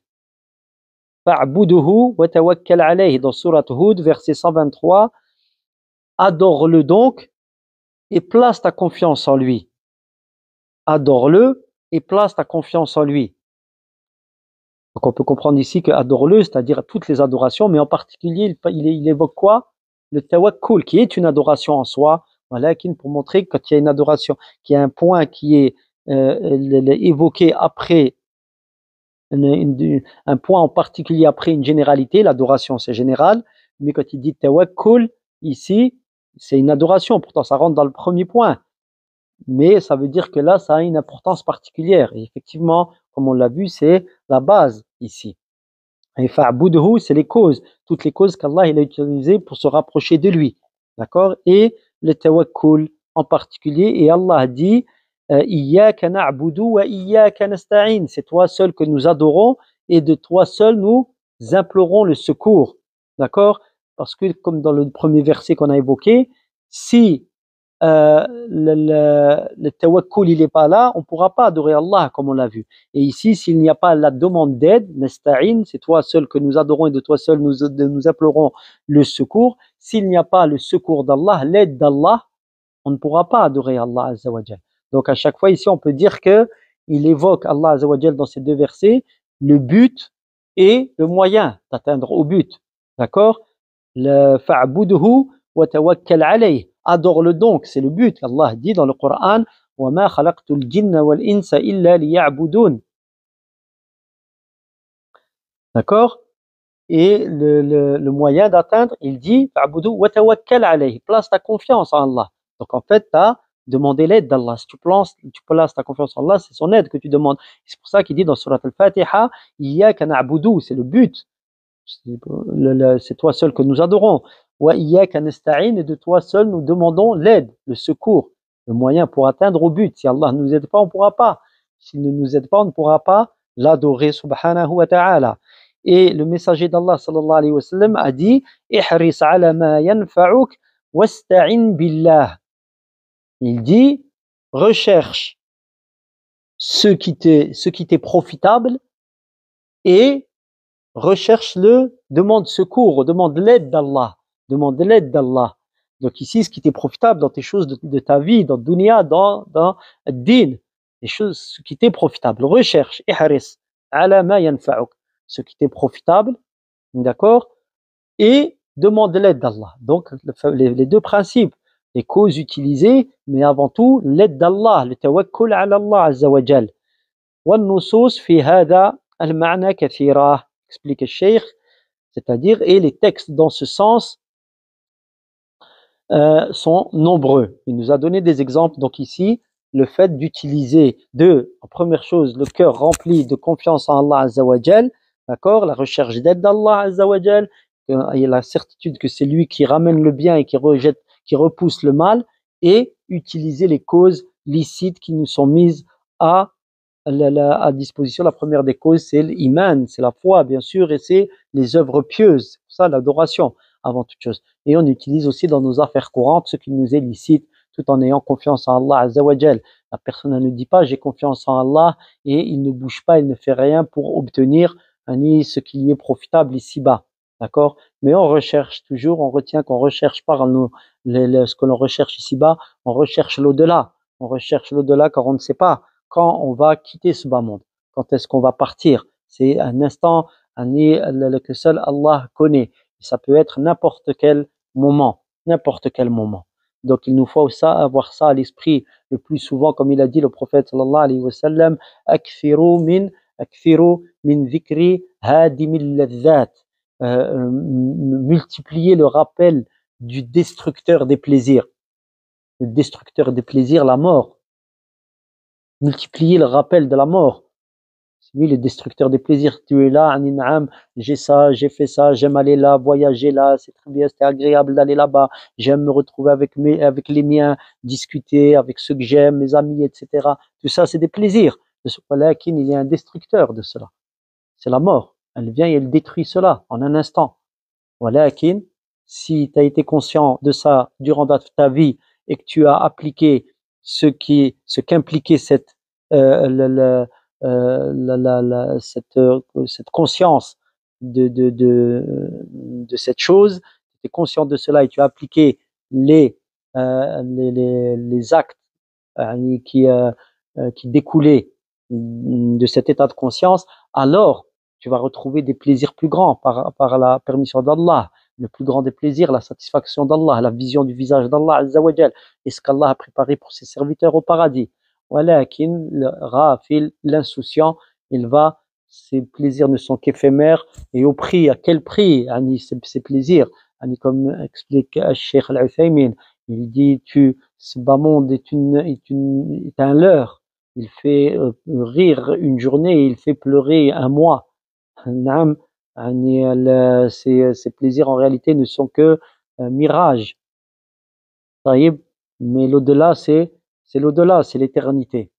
Fa'buduhu wa tawakkal alayh, dans Surat Hud, verset 123. Adore-le donc et place ta confiance en lui. Adore-le et place ta confiance en lui. Donc on peut comprendre ici que adore-le, c'est-à-dire toutes les adorations, mais en particulier il évoque quoi? Le tawakkul, qui est une adoration en soi, voilà, pour montrer que quand il y a une adoration, qu'il y a un point qui est évoqué après un point en particulier après une généralité, l'adoration c'est général, mais quand il dit tawakkul, ici, c'est une adoration, pourtant ça rentre dans le premier point, mais ça veut dire que là, ça a une importance particulière, et effectivement, comme on l'a vu, c'est la base ici. Et fa'budhu, c'est les causes, toutes les causes qu'Allah il a utilisées pour se rapprocher de lui, d'accord? Et le tawakkul en particulier, et Allah dit Iyyaka na'budu wa iyyaka nasta'in, c'est toi seul que nous adorons et de toi seul nous implorons le secours, d'accord? Parce que comme dans le premier verset qu'on a évoqué, si le tawakkul il n'est pas là, on ne pourra pas adorer Allah comme on l'a vu. Et ici, s'il n'y a pas la demande d'aide, nasta'in, c'est toi seul que nous adorons et de toi seul nous implorons le secours. S'il n'y a pas le secours d'Allah, l'aide d'Allah, on ne pourra pas adorer Allah Azza wa Jal. Donc à chaque fois ici, on peut dire que il évoque Allah Azza wa Jal dans ces deux versets, le but et le moyen d'atteindre au but. D'accord? Le fa'buduhu wa tawakkal alayh. Adore-le donc, c'est le but. Allah dit dans le Coran, wa ma khalaqtul jinna wal insa illa liya'budun. D'accord? Et le moyen d'atteindre, il dit fa'budu wa tawakkal alayh. Place ta confiance en Allah. Donc en fait, tu as demandé l'aide d'Allah. Si tu places ta confiance en Allah, c'est son aide que tu demandes. C'est pour ça qu'il dit dans Surat Al-Fatiha, iyyaka na'budu, c'est le but. C'est toi seul que nous adorons. Wa iyyaka nasta'in, et de toi seul nous demandons l'aide, le secours, le moyen pour atteindre au but. Si Allah ne nous aide pas, on ne pourra pas. S'il ne nous aide pas, on ne pourra pas l'adorer subhanahu wa ta'ala. Et le messager d'Allah sallallahu alayhi wa sallam a dit ihris ala ma yanfa'uk wasta'in billah. Il dit recherche ce qui t'est profitable et recherche-le, demande secours, demande l'aide d'Allah, demande l'aide d'Allah. Donc ici, ce qui t'est profitable dans tes choses de ta vie, dans dunya, dans din, les choses, ce qui t'est profitable, recherche, ihris, ala ma yanfa'uk, ce qui t'est profitable, d'accord, et demande l'aide d'Allah. Donc les deux principes, les causes utilisées, mais avant tout l'aide d'Allah, le tawakkul ala Allah azza wa jal. والنصوص في هذا المعنى كثيرة, explique le cheikh, c'est-à-dire, et les textes dans ce sens sont nombreux. Il nous a donné des exemples, donc ici, le fait d'utiliser en première chose, le cœur rempli de confiance en Allah Azza wa Jal, d'accord, la recherche d'aide d'Allah Azza wa Jal, et la certitude que c'est lui qui ramène le bien et qui repousse le mal, et utiliser les causes licites qui nous sont mises à disposition. La première des causes, c'est l'iman, c'est la foi, bien sûr, et c'est les œuvres pieuses, c'est pour ça l'adoration, avant toute chose. Et on utilise aussi dans nos affaires courantes ce qui nous est licite, tout en ayant confiance en Allah Azza wa Jal. La personne ne dit pas j'ai confiance en Allah et il ne bouge pas, il ne fait rien pour obtenir ni ce qui lui est profitable ici-bas. D'accord? Mais on recherche toujours, on retient qu'on recherche par ce que l'on recherche ici-bas, on recherche l'au-delà. On recherche l'au-delà car on ne sait pas quand on va quitter ce bas monde, quand est-ce qu'on va partir. C'est un instant que seul Allah connaît. Ça peut être n'importe quel moment, n'importe quel moment. Donc il nous faut avoir ça à l'esprit le plus souvent, comme il a dit le prophète sallallahu alayhi wa sallam, akthiru min dhikri hadimil ladhat. Multiplier le rappel du destructeur des plaisirs. Le destructeur des plaisirs, la mort. Multiplier le rappel de la mort. C'est lui le destructeur des plaisirs. Tu es là, anin'am, j'ai ça, j'ai fait ça, j'aime aller là, voyager là, c'est très bien, c'était agréable d'aller là-bas. J'aime me retrouver avec les miens, discuter avec ceux que j'aime, mes amis, etc. Tout ça, c'est des plaisirs. Il y a un destructeur de cela. C'est la mort. Elle vient et elle détruit cela en un instant. Walakin, si tu as été conscient de ça durant ta vie et que tu as appliqué ce qu'impliquait cette conscience de cette chose, tu es conscient de cela et tu as appliqué les actes qui découlaient de cet état de conscience, alors tu vas retrouver des plaisirs plus grands par la permission d'Allah. Le plus grand des plaisirs, la satisfaction d'Allah, la vision du visage d'Allah Azza wa Jal, et ce qu'Allah a préparé pour ses serviteurs au paradis. Walakin, le rafil, l'insouciant, ces plaisirs ne sont qu'éphémères, et au prix, à quel prix, ces plaisirs, comme explique Cheikh Al-Uthaymin, il dit, ce bas monde est un leurre. Il fait rire une journée, il fait pleurer un mois. Ces plaisirs en réalité ne sont que mirages. Mais l'au-delà, c'est l'au-delà, c'est l'éternité.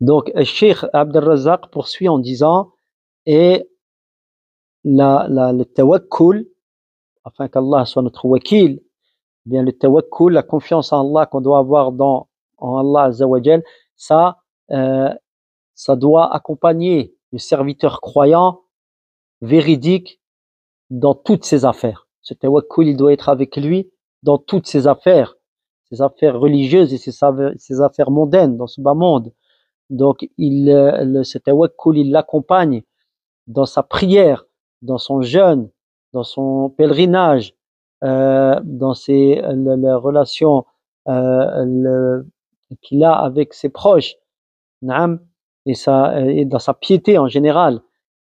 Donc, Cheikh Abdel Razak poursuit en disant, et le tawakkul, afin qu'Allah soit notre wakil, bien le tawakkul, la confiance en Allah qu'on doit avoir en Allah Azza wa Jal, ça doit accompagner le serviteur croyant véridique dans toutes ses affaires. Ce tawakkul, il doit être avec lui dans toutes ses affaires religieuses et ses affaires mondaines dans ce bas monde. Donc, ce tawakkul, il l'accompagne dans sa prière, dans son jeûne, dans son pèlerinage, dans les relations qu'il a avec ses proches, et dans sa piété en général,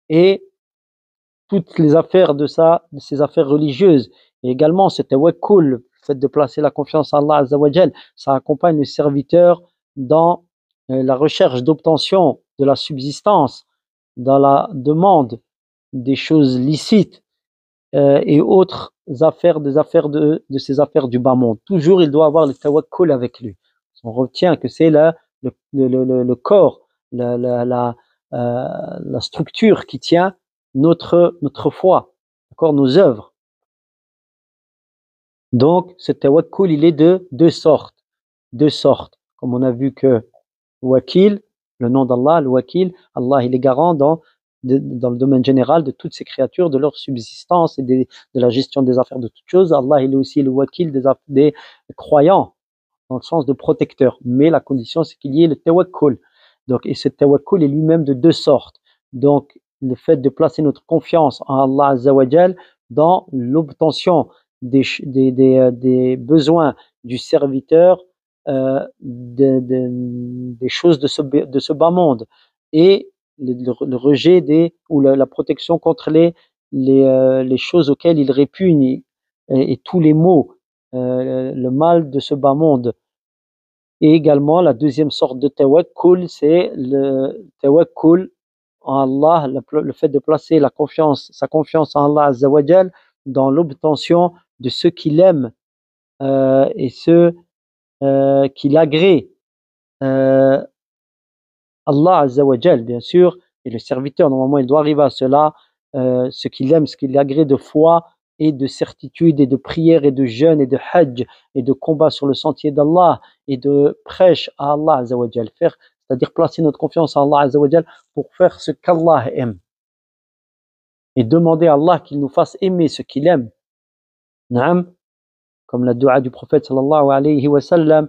et toutes les affaires de ces affaires religieuses. Et également, ce tawakkul, le fait de placer la confiance en Allah Azza wa Jal, ça accompagne le serviteur dans la recherche d'obtention de la subsistance, dans la demande des choses licites et autres affaires, des affaires de ces affaires du bas monde. Toujours, il doit avoir le tawakkul avec lui. On retient que c'est le corps, la structure qui tient notre foi, d'accord, nos œuvres. Donc, ce tawakkul, il est de deux sortes. Comme on a vu que wakil, le nom d'Allah, le wakil, Allah, il est garant dans le domaine général de toutes ces créatures, de leur subsistance et de la gestion des affaires de toutes choses. Allah, il est aussi le wakil des croyants, dans le sens de protecteur. Mais la condition, c'est qu'il y ait le tawakkul. Donc, et ce tawakkul est lui-même de deux sortes. Donc, le fait de placer notre confiance en Allah Azza wa Jal dans l'obtention des besoins du serviteur, des choses de ce bas monde, et le rejet ou la protection contre les choses auxquelles il répugne, et tous les maux, le mal de ce bas monde. Et également, la deuxième sorte de tawakkul, c'est le tawakkul en Allah, le fait de placer sa confiance en Allah Azza wa Jal dans l'obtention de ceux qu'il aime et ceux qu'il agrée. Allah Azza wa Jal, bien sûr, et le serviteur, normalement, il doit arriver à cela, ce qu'il aime, ce qu'il agrée de foi et de certitude et de prière et de jeûne et de hajj et de combat sur le sentier d'Allah et de prêche à Allah Azza wa Jal, c'est-à-dire placer notre confiance en Allah Azza wa Jal pour faire ce qu'Allah aime et demander à Allah qu'il nous fasse aimer ce qu'il aime. Naam, comme la dua du prophète sallallahu alayhi wa sallam,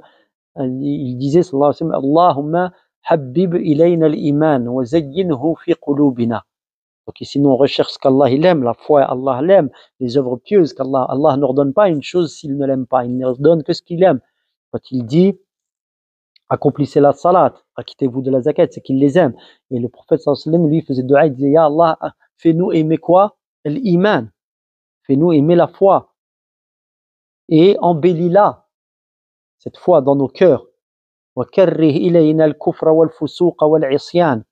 il disait sallallahu alayhi wa sallam, Allahumma habbib ilayna al-iman wa zayyinhu fi qulubina. Donc ici, nous on recherche ce qu'Allah il aime, la foi, Allah l'aime, les œuvres pieuses qu'Allah ne ordonne pas une chose s'il ne l'aime pas, il ne ordonne que ce qu'il aime. Quand il dit accomplissez la salat, acquittez-vous de la zakat, c'est qu'il les aime. Et le prophète sallallahu alayhi wa sallam, lui, faisait dua, il disait, Ya Allah, fais-nous aimer quoi? L'iman. Fais-nous aimer la foi. et embellis-la, cette foi dans nos cœurs. وَكَرِّهْ إِلَيْنَا الْكُفْرَ وَالْفُسُوقَ وَالْعِصْيَانَ,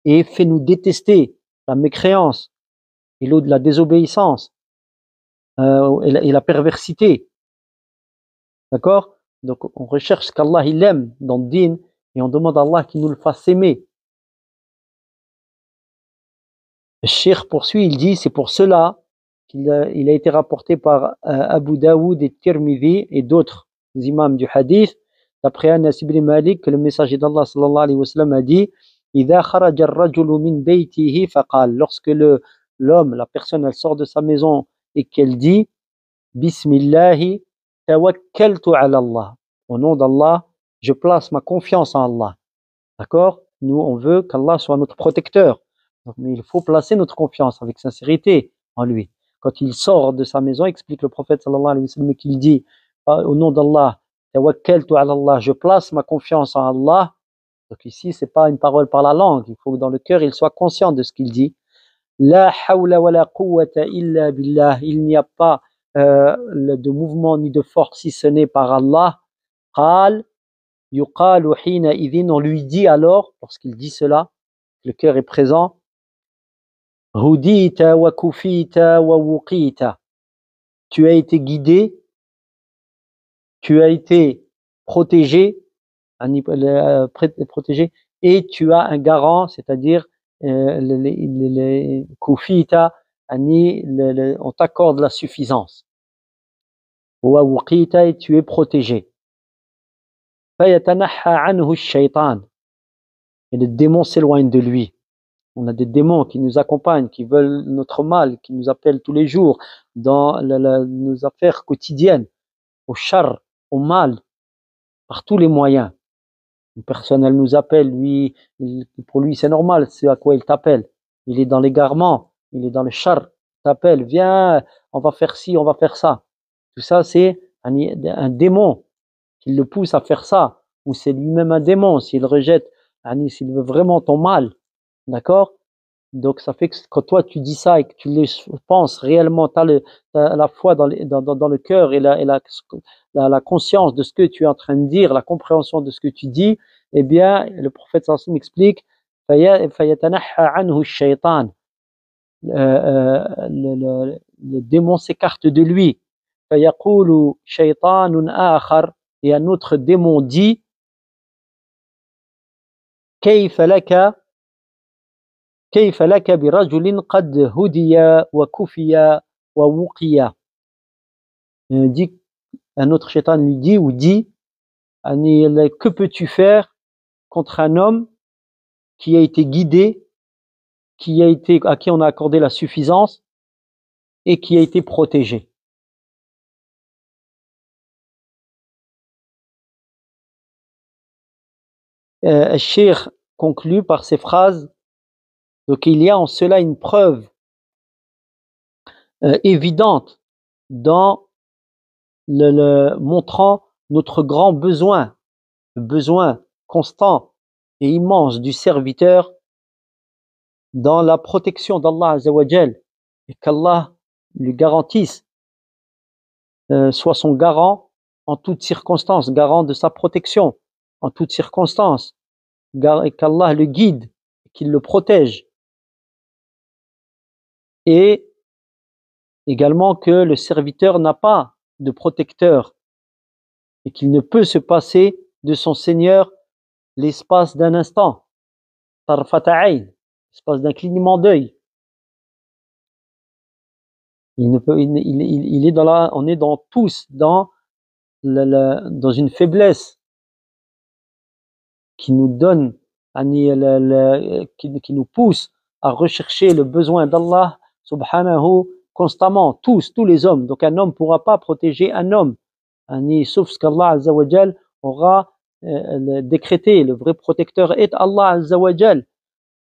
et fais-nous détester la mécréance et la désobéissance et la perversité. D'accord? Donc on recherche ce qu'Allah il aime dans le dîn et on demande à Allah qu'il nous le fasse aimer. Le cheikh poursuit, il dit, c'est pour cela qu'il a été rapporté par Abu Daoud et Tirmidhi et d'autres imams du hadith, d'après Anas ibn Malik, que le messager d'Allah sallallahu alayhi wa sallam a dit, إِذَا خَرَجَ الرَّجُلُ مِنْ بَيْتِهِ فَقَالَ, lorsque l'homme, la personne, elle sort de sa maison et qu'elle dit, Bismillahi tawakkaltu ala Allah, au nom d'Allah, je place ma confiance en Allah. D'accord? Nous, on veut qu'Allah soit notre protecteur. Donc, mais il faut placer notre confiance avec sincérité en lui. Quand il sort de sa maison, explique le prophète sallallahu alayhi wa sallam qu'il dit au nom d'Allah, tawakkaltu ala Allah, je place ma confiance en Allah. Donc ici, c'est pas une parole par la langue, il faut que dans le cœur, il soit conscient de ce qu'il dit. La hawla wa la quwwata illa billah, il n'y a pas de mouvement ni de force si ce n'est par Allah. Qal yuqalu hina idhin, on lui dit alors, lorsqu'il dit cela, le cœur est présent, Hudita wa kufita wa wuqita, tu as été guidé, tu as été protégé, et tu as un garant, c'est-à-dire kufita, on t'accorde la suffisance. Wa wuqita, et tu es protégé. Fayatanaha anhu ash-shaytan, et le démon s'éloigne de lui. On a des démons qui nous accompagnent, qui veulent notre mal, qui nous appellent tous les jours dans nos affaires quotidiennes, au char, au mal, par tous les moyens. Une personne, elle nous appelle, pour lui c'est normal, c'est à quoi il t'appelle. Il est dans l'égarement, il est dans le char, il t'appelle, viens, on va faire ci, on va faire ça. Tout ça, c'est un démon qui le pousse à faire ça, ou c'est lui-même un démon, s'il rejette, s'il veut vraiment ton mal. D'accord? Donc ça fait que quand toi tu dis ça et que tu le penses réellement, tu as la foi dans le cœur et la conscience de ce que tu es en train de dire, la compréhension de ce que tu dis, eh bien le prophète sallallahu alayhi wa sallam explique فَيَتَنَحَّى عَنْهُ الشَّيْطَانِ, le démon s'écarte de lui. فَيَقُولُ شَيْطَانٌ آخَرٌ, et un autre démon dit كَيْفَ لك برجل قد هدي وكفي ووقي. Un autre shaitan lui dit ou dit, que peux-tu faire contre un homme qui a été guidé, à qui on a accordé la suffisance et qui a été protégé. Cheikh conclut par ces phrases. Donc il y a en cela une preuve évidente dans montrant notre grand besoin, le besoin constant et immense du serviteur dans la protection d'Allah Azza wa Jal, et qu'Allah lui garantisse, soit son garant en toutes circonstances, garant de sa protection en toutes circonstances, et qu'Allah le guide, qu'il le protège. Et également que le serviteur n'a pas de protecteur et qu'il ne peut se passer de son Seigneur l'espace d'un instant, l'espace d'un clignement d'œil. On est tous dans une faiblesse qui nous donne, qui nous pousse à rechercher le besoin d'Allah subhanahu constamment, tous les hommes. Donc un homme ne pourra pas protéger un homme, sauf ce qu'Allah Azza wa Jal aura décrété. Le vrai protecteur est Allah Azza wa Jal.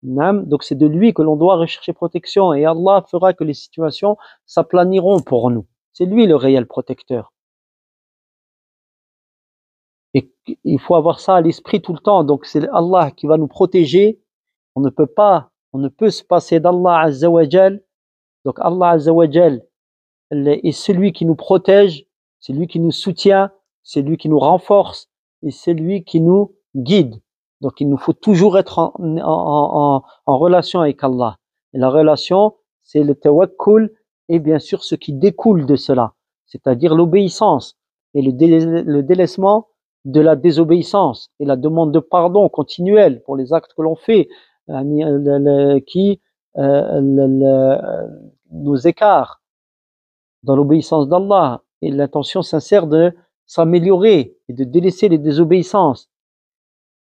Donc c'est de lui que l'on doit rechercher protection, et Allah fera que les situations s'aplaniront pour nous. C'est lui le réel protecteur. Et il faut avoir ça à l'esprit tout le temps. Donc c'est Allah qui va nous protéger. On ne peut se passer d'Allah Azza wa Jal. Donc Allah Azza wa Jal est celui qui nous protège c'est lui qui nous soutient, c'est lui qui nous renforce et c'est lui qui nous guide. Donc il nous faut toujours être en relation avec Allah. Et la relation, c'est le tawakkul et bien sûr ce qui découle de cela, c'est-à-dire l'obéissance et le délaissement de la désobéissance et la demande de pardon continuelle pour les actes que l'on fait qui nous écartent dans l'obéissance d'Allah et l'intention sincère de s'améliorer et de délaisser les désobéissances.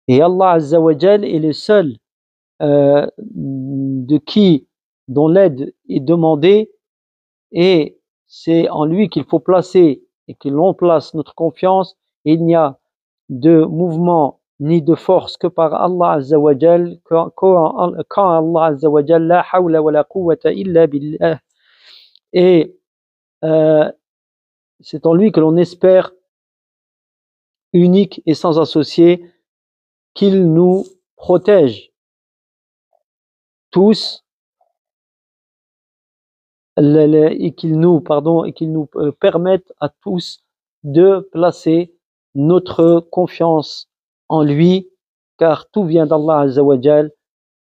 Et Allah Azza wa Jal est le seul dont l'aide est demandée et c'est en lui qu'il faut placer et que l'on place notre confiance. Et il n'y a de mouvement ni de force que par Allah Azza wa Jal quand Allah Azza wa Jal la hawla wa la quwwata illa billah et c'est en lui que l'on espère unique et sans associé qu'il nous protège tous et qu'il nous permette à tous de placer notre confiance en lui, car tout vient d'Allah Azza wa Jal.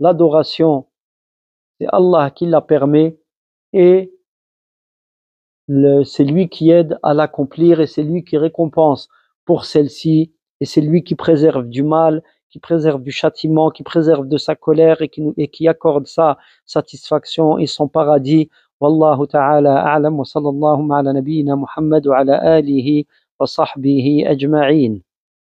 L'adoration, c'est Allah qui la permet et c'est lui qui aide à l'accomplir et c'est lui qui récompense pour celle-ci et c'est lui qui préserve du mal, qui préserve du châtiment, qui préserve de sa colère et qui accorde sa satisfaction et son paradis. Wallahu ta'ala a'lam wa sallallahu ala nabiyyina Muhammad wa ala alihi wa sahbihi ajma'in.